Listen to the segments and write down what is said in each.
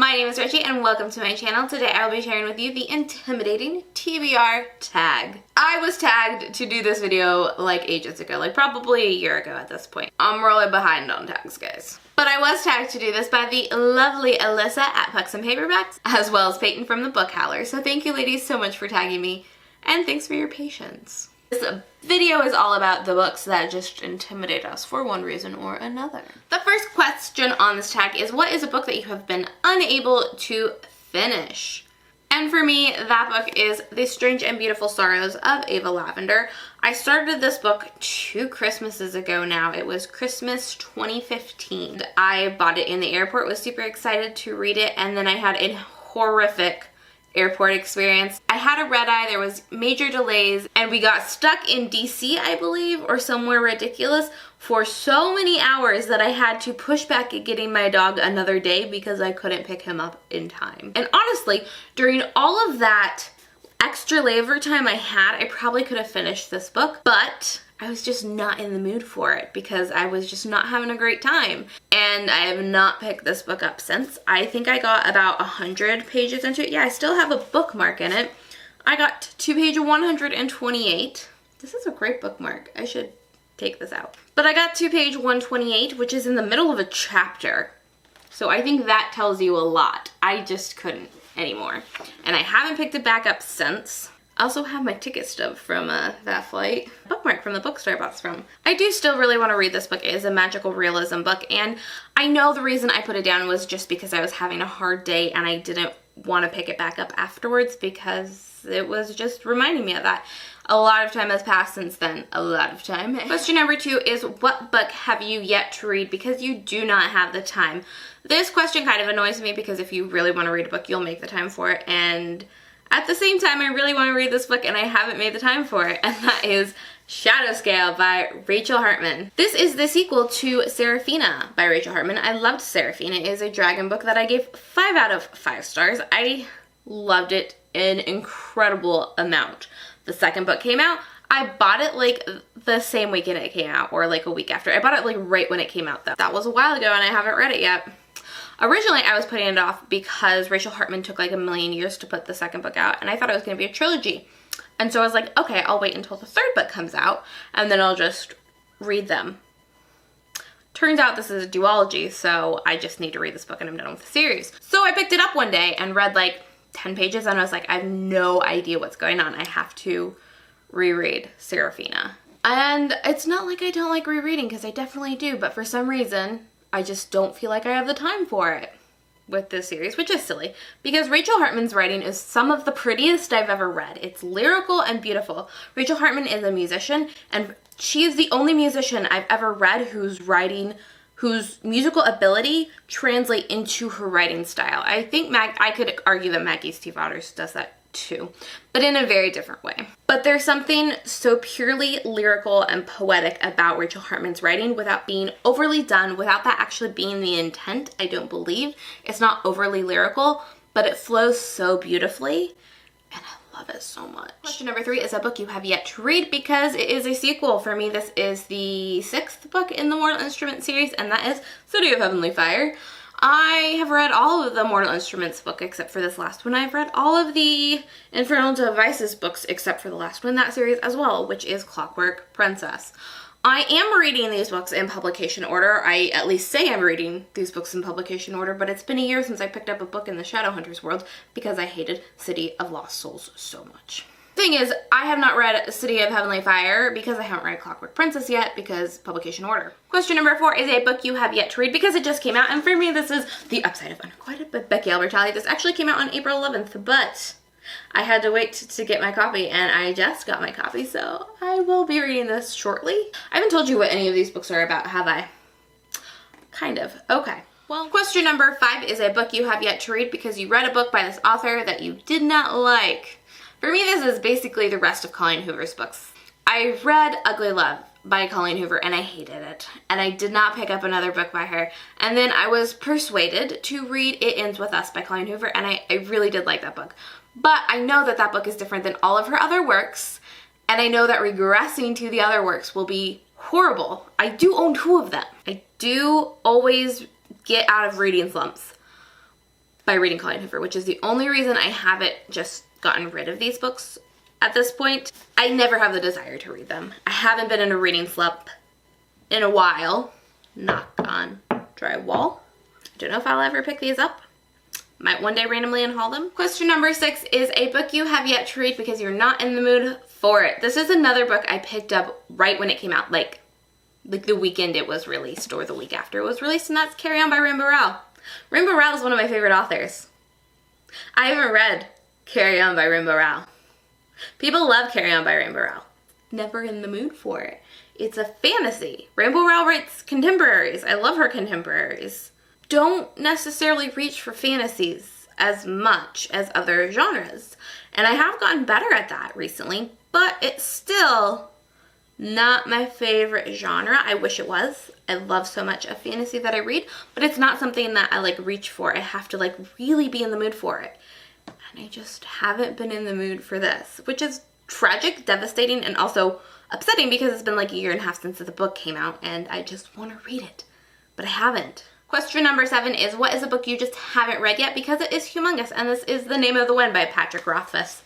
My name is Richie and welcome to my channel. Today I will be sharing with you the intimidating TBR tag. I was tagged to do this video like ages ago, like probably a year ago at this point. I'm really behind on tags, guys. But I was tagged to do this by the lovely Alyssa at Pucks and Paperbacks, as well as Peyton from the Book Howler. So thank you ladies so much for tagging me, and thanks for your patience. This video is all about the books that just intimidate us for one reason or another. The first question on this tag is, what is a book that you have been unable to finish? And for me, that book is The Strange and Beautiful Sorrows of Ava Lavender. I started this book 2 Christmases ago now. It was Christmas 2015. I bought it in the airport, was super excited to read it, and then I had a horrific airport experience. I had a red eye, there was major delays, and we got stuck in DC, I believe, or somewhere ridiculous for so many hours that I had to push back at getting my dog another day because I couldn't pick him up in time. And honestly, during all of that extra layover time I had, I probably could have finished this book, but I was just not in the mood for it because I was just not having a great time. And I have not picked this book up since. I think I got about 100 pages into it. Yeah, I still have a bookmark in it. I got to page 128. This is a great bookmark. I should take this out. But I got to page 128, which is in the middle of a chapter. So I think that tells you a lot. I just couldn't anymore. And I haven't picked it back up since. I also have my ticket stub from that flight. Bookmark from the bookstore I bought this from. I do still really want to read this book. It is a magical realism book, and I know the reason I put it down was just because I was having a hard day and I didn't want to pick it back up afterwards because it was just reminding me of that. A lot of time has passed since then. A lot of time. Question number 2 is, what book have you yet to read because you do not have the time? This question kind of annoys me because if you really want to read a book, you'll make the time for it, and at the same time, I really want to read this book and I haven't made the time for it, and that is Shadow Scale by Rachel Hartman. This is the sequel to Seraphina by Rachel Hartman. I loved Seraphina. It is a dragon book that I gave 5 out of 5 stars. I loved it an incredible amount. The second book came out. I bought it like the same weekend it came out, or like a week after. I bought it like right when it came out though. That was a while ago and I haven't read it yet. Originally, I was putting it off because Rachel Hartman took like a million years to put the second book out, and I thought it was going to be a trilogy. And so I was like, okay, I'll wait until the third book comes out, and then I'll just read them. Turns out this is a duology, so I just need to read this book and I'm done with the series. So I picked it up one day and read like 10 pages, and I was like, I have no idea what's going on. I have to reread Seraphina. And it's not like I don't like rereading, because I definitely do, but for some reason, I just don't feel like I have the time for it with this series, which is silly because Rachel Hartman's writing is some of the prettiest I've ever read. It's lyrical and beautiful. Rachel Hartman is a musician, and she is the only musician I've ever read whose musical ability translate into her writing style. I think I could argue that Maggie Stiefvater does that too, but in a very different way. But there's something so purely lyrical and poetic about Rachel Hartman's writing without being overly done, without that actually being the intent, I don't believe. It's not overly lyrical, but it flows so beautifully, and I love it so much. Question number 3 is a book you have yet to read because it is a sequel. For me, this is the 6th book in the Mortal Instruments series, and that is City of Heavenly Fire. I have read all of the Mortal Instruments book except for this last one. I've read all of the Infernal Devices books except for the last one in that series as well, which is Clockwork Princess. I am reading these books in publication order. I at least say I'm reading these books in publication order, but it's been a year since I picked up a book in the Shadowhunters world because I hated City of Lost Souls so much. Thing is, I have not read City of Heavenly Fire because I haven't read Clockwork Princess yet because publication order. Question number 4 is a book you have yet to read because it just came out, and for me this is The Upside of Unrequited by Becky Albertalli. This actually came out on April 11th, but I had to wait to get my copy, and I just got my copy, so I will be reading this shortly. I haven't told you what any of these books are about, have I? Kind of. Okay. Well, question number 5 is a book you have yet to read because you read a book by this author that you did not like. For me, this is basically the rest of Colleen Hoover's books. I read Ugly Love by Colleen Hoover and I hated it, and I did not pick up another book by her. And then I was persuaded to read It Ends With Us by Colleen Hoover, and I really did like that book. But I know that that book is different than all of her other works, and I know that regressing to the other works will be horrible. I do own 2 of them. I do always get out of reading slumps. by reading Colleen Hoover, which is the only reason I haven't just gotten rid of these books at this point. I never have the desire to read them. I haven't been in a reading slump in a while. Knock on drywall. I don't know if I'll ever pick these up. Might one day randomly unhaul them. Question number 6 is a book you have yet to read because you're not in the mood for it. This is another book I picked up right when it came out, like the weekend it was released or the week after it was released, and that's Carry On by Rainbow Rowell. Rainbow Rowell is one of my favorite authors. I haven't read Carry On by Rainbow Rowell. People love Carry On by Rainbow Rowell. Never in the mood for it. It's a fantasy. Rainbow Rowell writes contemporaries. I love her contemporaries. Don't necessarily reach for fantasies as much as other genres. And I have gotten better at that recently, but it's still not my favorite genre. I wish it was. I love so much of fantasy that I read, but it's not something that I like reach for. I have to like really be in the mood for it. And I just haven't been in the mood for this, which is tragic, devastating, and also upsetting because it's been like a year and a half since the book came out and I just want to read it, but I haven't. Question number 7 is, what is a book you just haven't read yet because it is humongous? And this is The Name of the Wind by Patrick Rothfuss.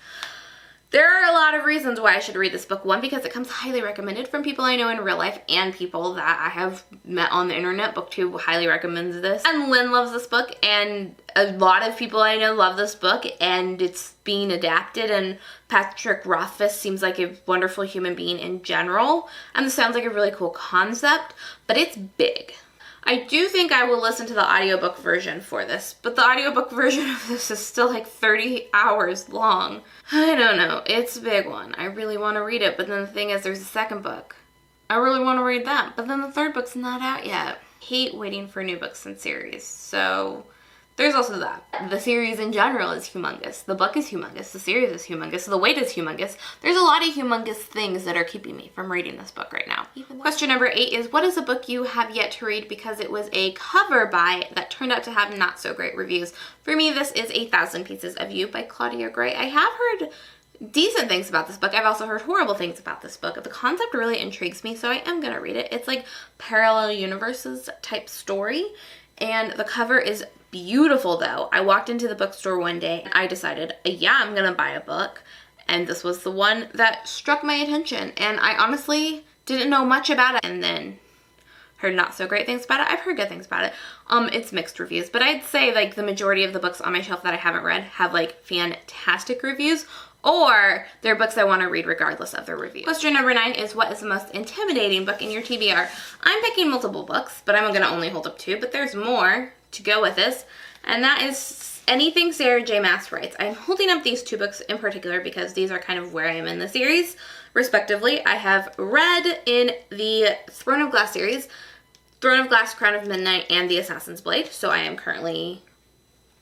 There are a lot of reasons why I should read this book. One, because it comes highly recommended from people I know in real life and people that I have met on the internet. BookTube highly recommends this. And Lynn loves this book, and a lot of people I know love this book, and it's being adapted, and Patrick Rothfuss seems like a wonderful human being in general. And this sounds like a really cool concept, but it's big. I do think I will listen to the audiobook version for this, but the audiobook version of this is still like 30 hours long. I don't know. It's a big one. I really want to read it, but then the thing is there's a second book. I really want to read that, but then the third book's not out yet. Hate waiting for new books and series, so there's also that. The series in general is humongous. The book is humongous. The series is humongous. The wait is humongous. There's a lot of humongous things that are keeping me from reading this book right now. Question number 8 is, what is a book you have yet to read because it was a cover by that turned out to have not so great reviews? For me, this is 1,000 Pieces of You by Claudia Gray. I have heard decent things about this book. I've also heard horrible things about this book. The concept really intrigues me, so I am going to read it. It's like parallel universes type story, and the cover is beautiful though. I walked into the bookstore one day and I decided, yeah, I'm gonna buy a book, and this was the one that struck my attention, and I honestly didn't know much about it and then heard not so great things about it. I've heard good things about it. It's mixed reviews, but I'd say like the majority of the books on my shelf that I haven't read have like fantastic reviews, or they're books I want to read regardless of their review. Question number 9 is, what is the most intimidating book in your TBR? I'm picking multiple books, but I'm going to only hold up 2, but there's more to go with this, and that is anything Sarah J. Maas writes. I'm holding up these 2 books in particular because these are kind of where I am in the series, respectively. I have read in the Throne of Glass series, Throne of Glass, Crown of Midnight, and The Assassin's Blade, so I am currently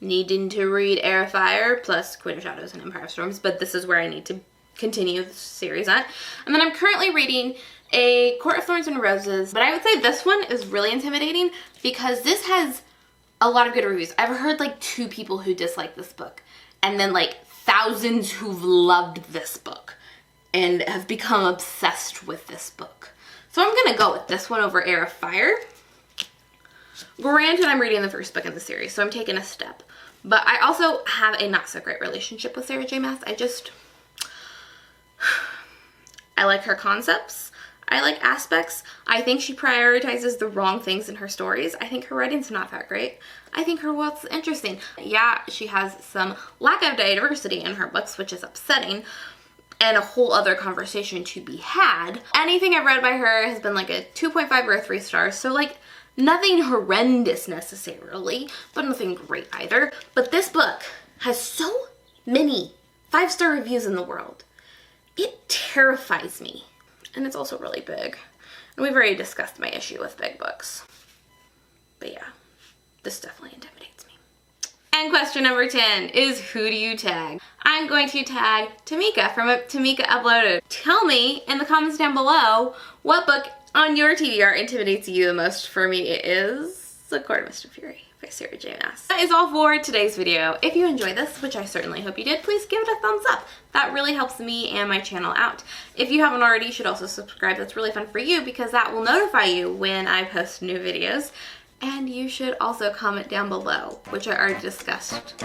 needing to read Heir of Fire plus Queen of Shadows and Empire of Storms, but this is where I need to continue the series at. And then I'm currently reading A Court of Thorns and Roses, but I would say this one is really intimidating because this has a lot of good reviews. I've heard like 2 people who dislike this book, and then like thousands who've loved this book and have become obsessed with this book. So I'm gonna go with this one over Heir of Fire. Granted, I'm reading the first book in the series, so I'm taking a step. But I also have a not so great relationship with Sarah J. Maas. I like her concepts. I like aspects. I think she prioritizes the wrong things in her stories. I think her writing's not that great. I think her world's interesting. Yeah, she has some lack of diversity in her books, which is upsetting, and a whole other conversation to be had. Anything I've read by her has been like a 2.5 or a 3 stars, so like nothing horrendous necessarily, but nothing great either. But this book has so many 5-star reviews in the world. It terrifies me. And it's also really big. And we've already discussed my issue with big books. But yeah, this definitely intimidates me. And question number 10 is, who do you tag? I'm going to tag Tamika from Tamika Uploaded. Tell me in the comments down below what book on your TBR intimidates you the most. For me, it is The Court of Mist and Fury by Sarah J. Maas. That is all for today's video. If you enjoyed this, which I certainly hope you did, please give it a thumbs up. That really helps me and my channel out. If you haven't already, you should also subscribe. That's really fun for you because that will notify you when I post new videos. And you should also comment down below, which I already discussed.